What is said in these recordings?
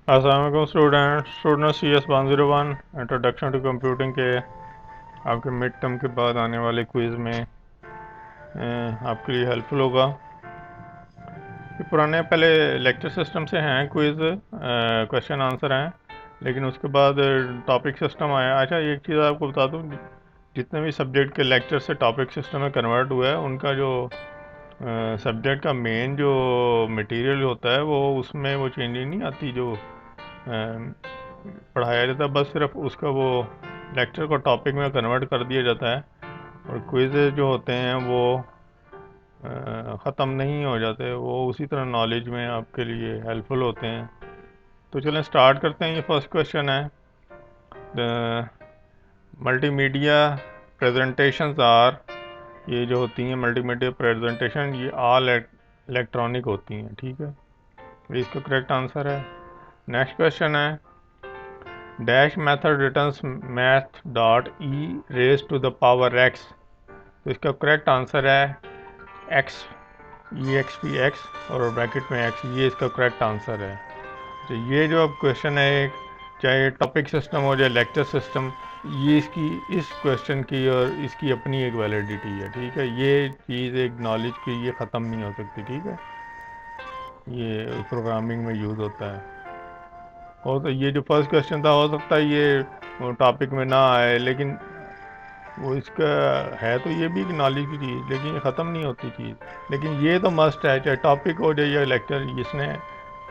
अस्सलाम वालेकुम student C S 101 introduction to computing के आपके मिड टर्म के बाद आने वाले क्विज़ में आपके लिए हेल्पफुल होगा। ये पुराने पहले लेक्चर सिस्टम से हैं क्विज़, क्वेश्चन आंसर हैं, लेकिन उसके बाद टॉपिक सिस्टम आया। अच्छा, एक चीज़ आपको बता दूँ, जितने भी सब्जेक्ट के लेक्चर से टॉपिक सिस्टम में कन्वर्ट हुआ है, उनका जो सब्जेक्ट का मेन जो मटेरियल होता है वो उसमें वो चेंजिंग नहीं आती जो पढ़ाया जाता है, बस सिर्फ उसका वो लेक्चर को टॉपिक में कन्वर्ट कर दिया जाता है। और क्विज़ जो होते हैं वो ख़त्म नहीं हो जाते, वो उसी तरह नॉलेज में आपके लिए हेल्पफुल होते हैं। तो चलें स्टार्ट करते हैं। ये फर्स्ट क्वेश्चन है, मल्टीमीडिया प्रेजेंटेशंस आर, ये जो होती हैं मल्टीमीडिया प्रेजेंटेशन, ये ऑल इलेक्ट्रॉनिक होती हैं, ठीक है, ये इसका करेक्ट आंसर है। नेक्स्ट क्वेश्चन है, dash method returns math dot e raise to the power x, तो इसका करेक्ट आंसर है x, e x p x और ब्रैकेट में एक्स, ये इसका करेक्ट आंसर है। तो ये जो अब क्वेश्चन है, एक चाहे टॉपिक सिस्टम हो चाहे लेक्चर सिस्टम, ये इसकी इस क्वेश्चन की और इसकी अपनी एक वैलिडिटी है, ठीक है। ये चीज़ एक नॉलेज की ये ख़त्म नहीं हो सकती, ठीक है, ये प्रोग्रामिंग में यूज़ होता है। और तो ये जो फर्स्ट क्वेश्चन था, हो सकता है ये टॉपिक में ना आए, लेकिन वो इसका है तो ये भी एक नॉलेज की चीज़, लेकिन ये ख़त्म नहीं होती चीज़। लेकिन ये तो मस्ट है, चाहे टॉपिक हो जाए या लेक्चर, इसने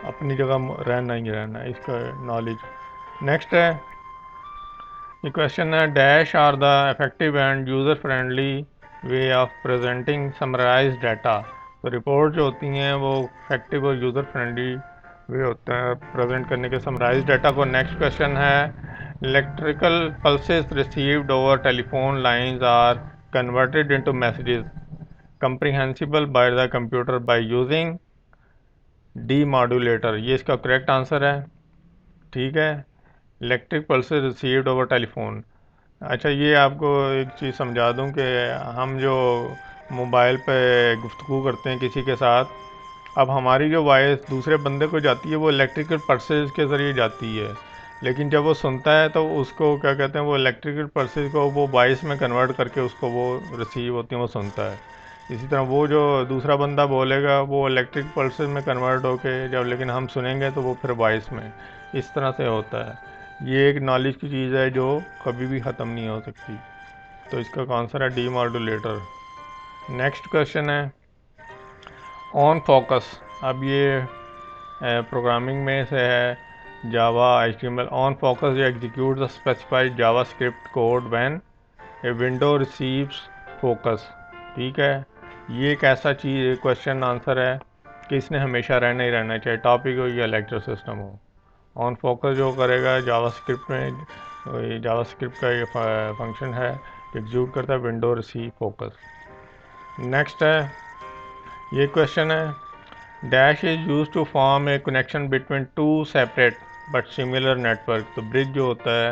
अपनी जगह रहना ही रहना है, इसका नॉलेज। नेक्स्ट है, ये क्वेश्चन है, dash are the effective and user friendly way of presenting summarise data, तो रिपोर्ट जो होती हैं वो इफेक्टिव और यूज़र फ्रेंडली वे होता है प्रेजेंट करने के समराइज डाटा को। नेक्स्ट क्वेश्चन है, electrical pulses received over telephone lines are converted into messages comprehensible by the computer by using demodulator, ये इसका करेक्ट आंसर है, ठीक है। Electric pulses received over telephone. अच्छा, ये आपको एक चीज़ समझा दूं कि हम जो मोबाइल पे गुफ्तगू करते हैं किसी के साथ, अब हमारी जो वॉइस दूसरे बंदे को जाती है वो इलेक्ट्रिकल पल्सेस के ज़रिए जाती है, लेकिन जब वो सुनता है तो उसको क्या कहते हैं, वो इलेक्ट्रिकल पल्सेस को वो वॉइस में कन्वर्ट करके उसको वो रिसीव होती है, वो सुनता है। इसी तरह वो जो दूसरा बंदा बोलेगा वो इलेक्ट्रिक पल्सेस में कन्वर्ट होके जब, लेकिन हम सुनेंगे तो वो फिर वॉइस में, इस तरह से होता है। ये एक नॉलेज की चीज़ है जो कभी भी ख़त्म नहीं हो सकती, तो इसका आंसर है डी मॉड्यूलेटर। नेक्स्ट क्वेश्चन है, ऑन फोकस, अब ये प्रोग्रामिंग में से है, जावा HTML। On focus execute the specified Java script code when a window receives focus, ठीक है। ये एक ऐसा चीज़ क्वेश्चन आंसर है कि इसने हमेशा रहना ही रहना है, चाहे टॉपिक हो या लेक्चर सिस्टम हो। ऑन फोकस जो करेगा जावा स्क्रिप्ट में, जावा स्क्रिप्ट का ये फंक्शन है कि एग्जीक्यूट करता है विंडो रिसीव फोकस। नेक्स्ट है, ये क्वेश्चन है, dash is use to form a connection between two separate but similar network, तो ब्रिज जो होता है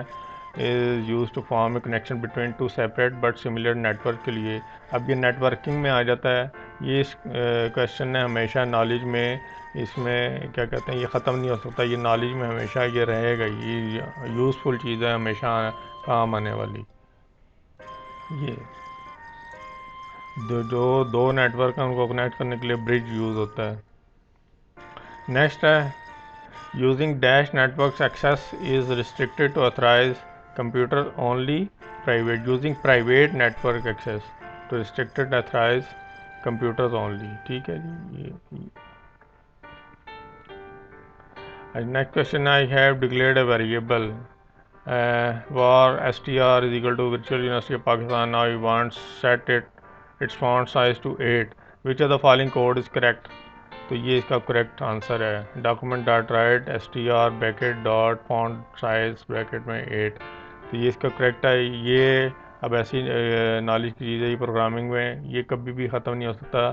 is use to form a connection between two separate but similar network के लिए। अब ये नेटवर्किंग में आ जाता है, ये इस क्वेश्चन ने हमेशा नॉलेज में, इसमें क्या कहते हैं, ये ख़त्म नहीं हो सकता, ये नॉलेज में हमेशा ये रहेगा, ये यूज़फुल चीज़ है, हमेशा काम आने वाली। ये जो दो नेटवर्क हैं उनको कनेक्ट करने के लिए ब्रिज यूज़ होता है। नेक्स्ट है, using dash network access is restricted to authorise computer only private, using private network access to restricted authorise computers only, ठीक है जी। ये next question, I have declared a variable var str is equal to virtual university of Pakistan, now you want set its font size to 8, which of the following code is correct, तो ये इसका correct answer है, document dot right str bracket dot font size bracket में 8, तो ये इसका correct है। ये अब ऐसी नॉलेज की चीज़ है ये प्रोग्रामिंग में, ये कभी भी ख़त्म नहीं हो सकता,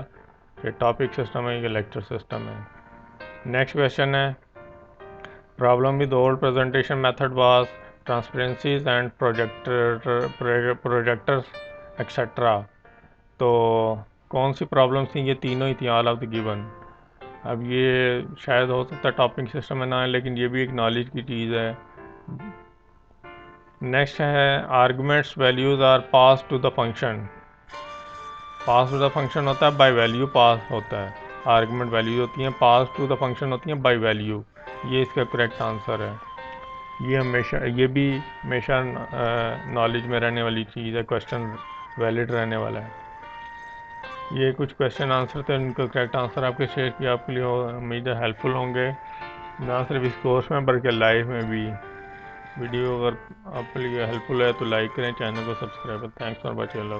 कि टॉपिक सिस्टम है या लेक्चर सिस्टम है। नेक्स्ट क्वेश्चन है, problem with old presentation method was transparencies and projectors etcetera, तो कौन सी प्रॉब्लम थी, ये तीनों ही थी ऑल ऑफ द गिवन। अब ये शायद हो सकता है टॉपिंग सिस्टम में ना है, लेकिन ये भी एक नॉलेज की चीज़ है। नेक्स्ट है arguments values are pass to the function. Pass to the function होता है बाय वैल्यू पास होता है। आर्गुमेंट वैल्यूज होती हैं, पास टू द फंक्शन होती हैं बाय वैल्यू। ये इसका करेक्ट आंसर है। ये भी हमेशा नॉलेज में रहने वाली चीज़ है, क्वेश्चन वैलिड रहने वाला है। ये कुछ क्वेश्चन आंसर थे, उनका करेक्ट आंसर आपके शेयर किया, आपके लिए उम्मीद है हेल्पफुल होंगे, ना सिर्फ इस कोर्स में बल्कि लाइफ में भी। वीडियो अगर आपके लिए हेल्पफुल है तो लाइक करें, चैनल को सब्सक्राइब करें। Thanks for watching.